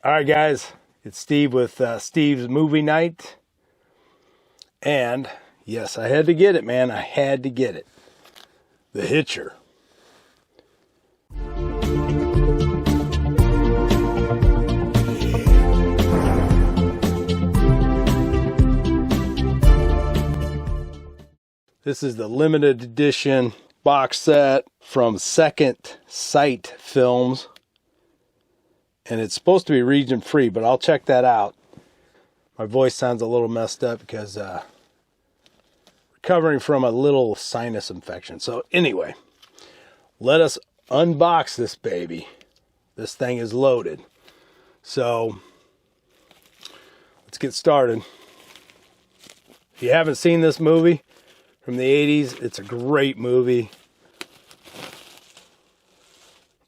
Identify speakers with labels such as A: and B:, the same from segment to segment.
A: All right, guys, it's Steve with Steve's Movie Night. And yes, I had to get it, man. I had to get it. The Hitcher. This is the limited edition box set from Second Sight Films. And it's supposed to be region free, but I'll check that out. My voice sounds a little messed up because recovering from a little sinus infection. So anyway, let us unbox this baby. This thing is loaded. So let's get started. If you haven't seen this movie from the 80s, it's a great movie.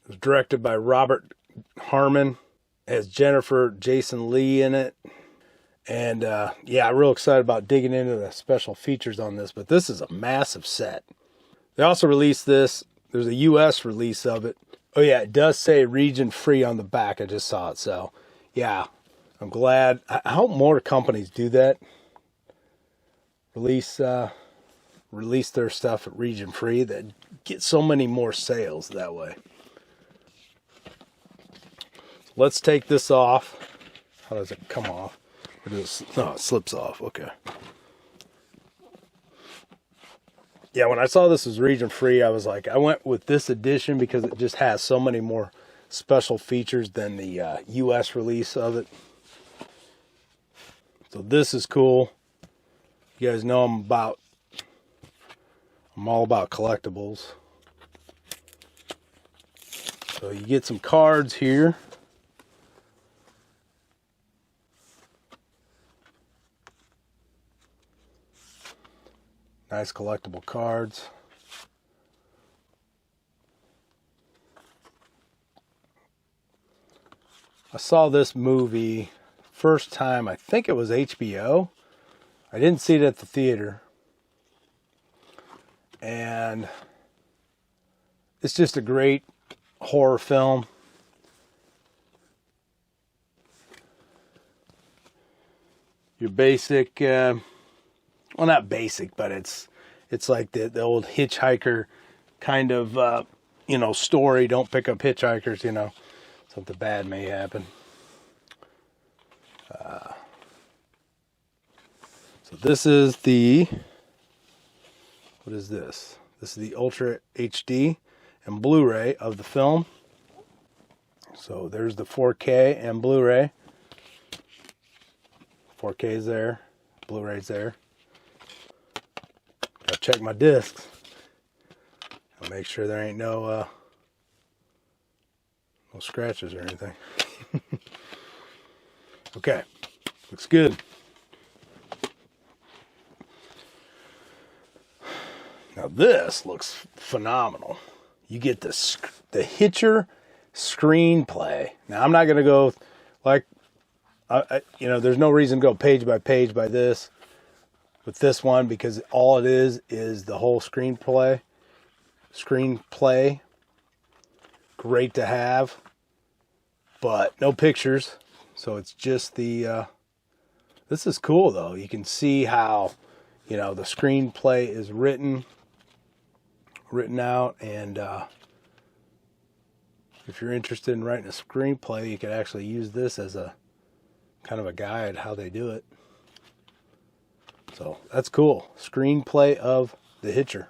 A: It was directed by Rutger Hauer, has Jennifer Jason Leigh in it. And yeah, I'm real excited about digging into the special features on this, but this is a massive set. They also released this. There's a US release of it. Oh yeah, it does say region free on the back. I just saw it. So yeah, I'm glad. I hope more companies do that. Release their stuff at region free. That get so many more sales that way. Let's take this off. How does it come off? No, it slips off. Okay. Yeah, when I saw this was region free, I was like, I went with this edition because it just has so many more special features than the US release of it. So this is cool. You guys know I'm all about collectibles. So you get some cards here. Nice collectible cards. I saw this movie first time, I think it was HBO. I didn't see it at the theater. And it's just a great horror film. Your basic well, not basic, but it's like the old hitchhiker kind of, story. Don't pick up hitchhikers, something bad may happen. So this is what is this? This is the Ultra HD and Blu-ray of the film. So there's the 4K and Blu-ray. 4K is there, Blu-ray's there. Gotta check my discs. I'll make sure there ain't no scratches or anything. Okay, looks good. Now this looks phenomenal. You get the Hitcher screenplay. Now I'm not gonna go like, there's no reason to go page by page by this. With this one, because all it is the whole screenplay. Great to have, but no pictures. So it's just the, this is cool though. You can see how, the screenplay is written out. And if you're interested in writing a screenplay, you could actually use this as a kind of a guide how they do it. So that's cool. Screenplay of The Hitcher.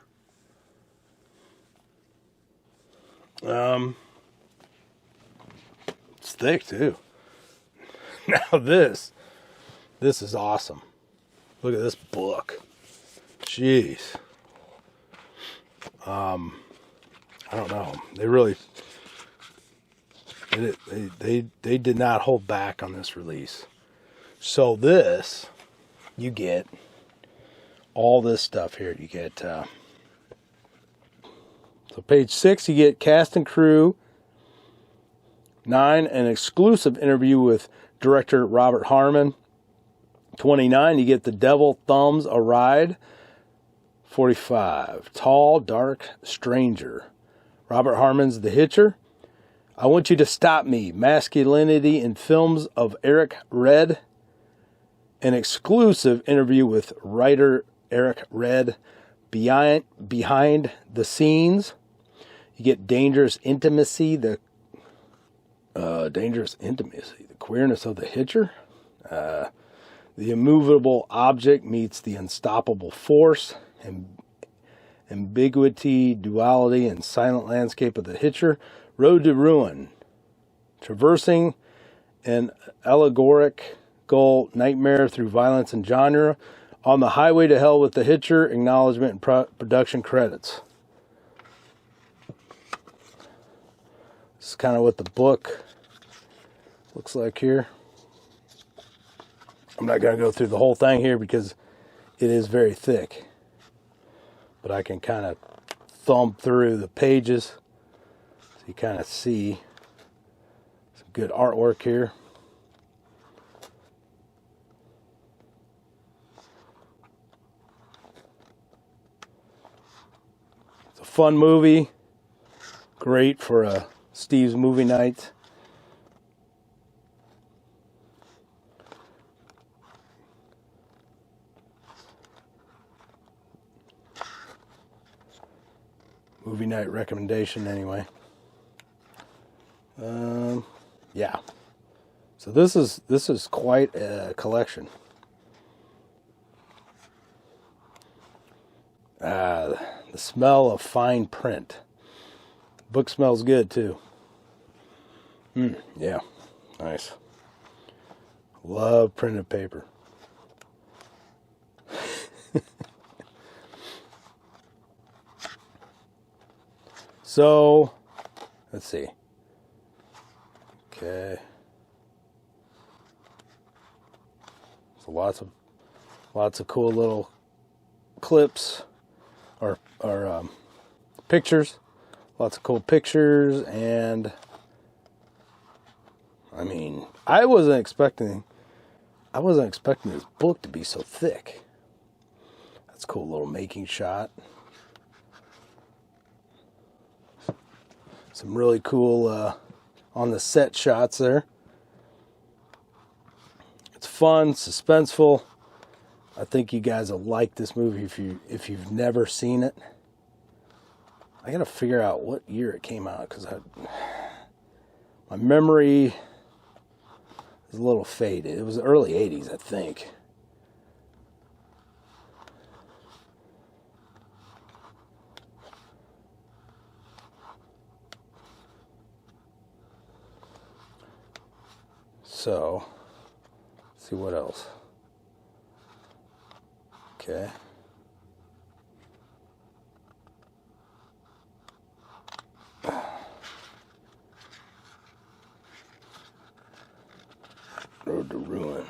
A: It's thick too. Now this is awesome. Look at this book. Jeez. I don't know. They really they did not hold back on this release. So this, you get all this stuff here. You get, so page 6, you get cast and crew. 9, an exclusive interview with director Rutger Hauer. 29, you get The Devil Thumbs a Ride. 45, Tall, Dark Stranger. Rutger Hauer's The Hitcher. I Want You to Stop Me, Masculinity in Films of Eric Red. An exclusive interview with writer Eric Red, behind the scenes. You get Dangerous Intimacy, the queerness of the Hitcher. The immovable object meets the unstoppable force, and ambiguity, duality, and silent landscape of the Hitcher. Road to Ruin, traversing an allegorical nightmare through violence and genre. On the Highway to Hell with the Hitcher, acknowledgement and production credits. This is kind of what the book looks like here. I'm not going to go through the whole thing here because it is very thick. But I can kind of thumb through the pages so you kind of see some good artwork here. It's a fun movie. Great for Steve's movie night. Movie night recommendation anyway. Yeah. So this is quite a collection. The smell of fine print. Book smells good too. Yeah, nice. Love printed paper. So, let's see. Okay. So lots of cool little clips or pictures. Lots of cool pictures, and I mean, I wasn't expecting this book to be so thick. That's a cool little making shot. Some really cool on the set shots there. It's fun, suspenseful. I think you guys will like this movie if you've never seen it. I gotta figure out what year it came out because my memory is a little faded. It was the early 80s, I think. So, let's see what else. Okay. Road to Ruin.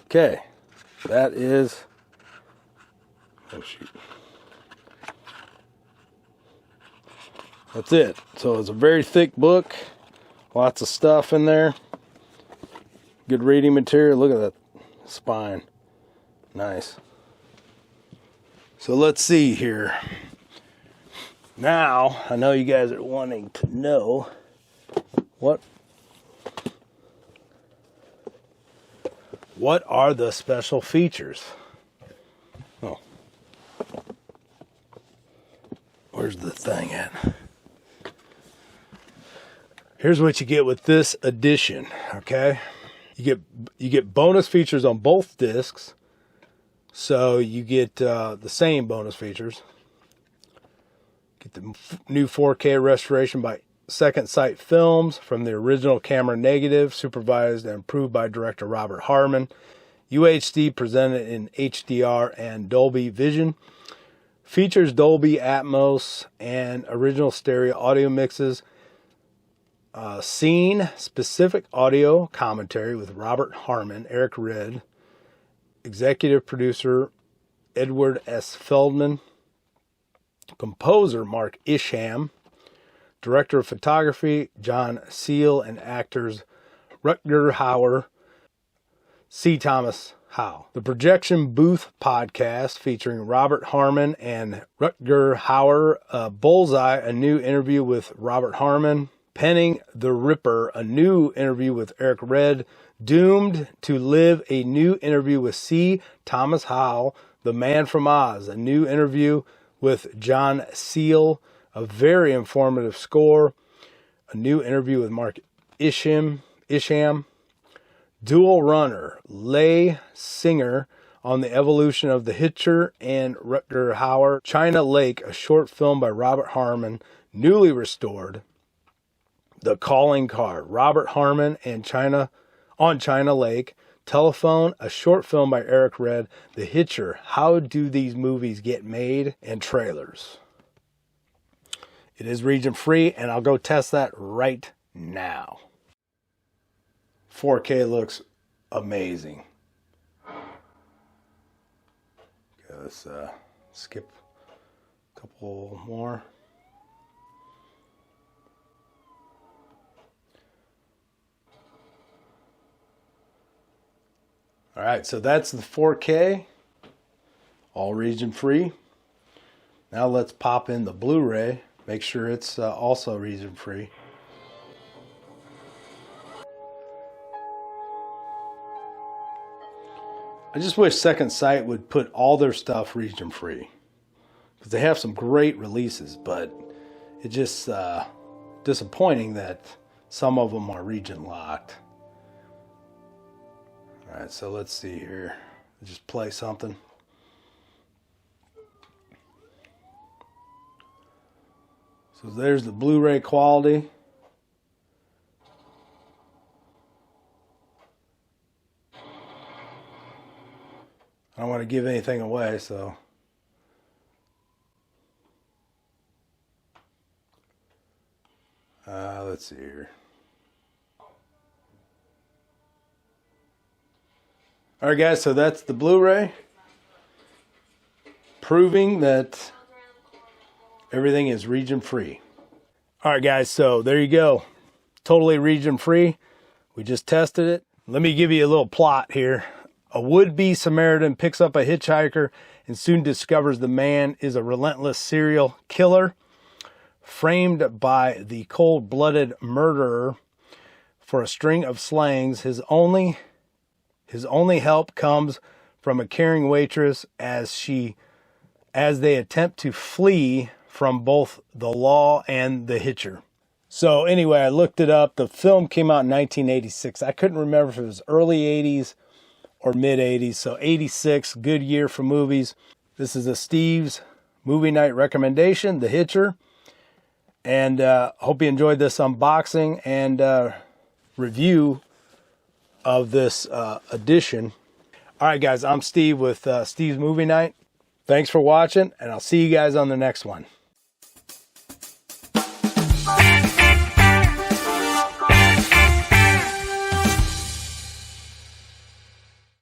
A: Okay, that is, oh shoot, that's it. So it's a very thick book, lots of stuff in there, good reading material. Look at that spine, nice. So let's see here. Now, I know you guys are wanting to know what are the special features? Oh. Where's the thing at? Here's what you get with this edition, okay? You get bonus features on both discs. So you get the same bonus features. Get the new 4K restoration by Second Sight Films from the original camera negative, supervised and approved by director Robert Harmon. UHD presented in HDR and Dolby Vision. Features Dolby Atmos and original stereo audio mixes. Scene-specific audio commentary with Robert Harmon, Eric Red, executive producer Edward S. Feldman, composer Mark Isham, director of photography John Seal, and actors Rutger Hauer, C. Thomas Howell. The Projection Booth podcast featuring Robert Harmon and Rutger Hauer. Bullseye, a new interview with Robert Harmon. Penning the Ripper, a new interview with Eric Red. Doomed to Live, a new interview with C. Thomas Howell. The Man from Oz, a new interview with John Seal. A very informative score. A new interview with Mark Isham. Dual Runner, Lay Singer on the evolution of the Hitcher and Rutger Hauer. China Lake, a short film by Robert Harmon, newly restored. The Calling Card, Robert Harmon and China Lake. Telephone, a short film by Eric Red. The Hitcher, How Do These Movies Get Made? And trailers. It is region free, and I'll go test that right now. 4K looks amazing. Okay, let's skip a couple more. All right, so that's the 4K, all region free. Now let's pop in the Blu-ray, make sure it's also region free. I just wish Second Sight would put all their stuff region free, because they have some great releases, but it's just disappointing that some of them are region locked. All right, so let's see here. Just play something. So there's the Blu-ray quality. I don't want to give anything away, so. Let's see here. All right, guys, so that's the Blu-ray, proving that everything is region free. All right, guys, so there you go. Totally region free. We just tested it. Let me give you a little plot here. A would-be Samaritan picks up a hitchhiker and soon discovers the man is a relentless serial killer, framed by the cold-blooded murderer for a string of slangs. His only help comes from a caring waitress as they attempt to flee from both the law and the Hitcher. So anyway, I looked it up. The film came out in 1986. I couldn't remember if it was early 80s or mid 80s. So 86, good year for movies. This is a Steve's movie night recommendation, The Hitcher. And hope you enjoyed this unboxing and review of this edition. All right, guys, I'm Steve with Steve's Movie Night. Thanks for watching, and I'll see you guys on the next one.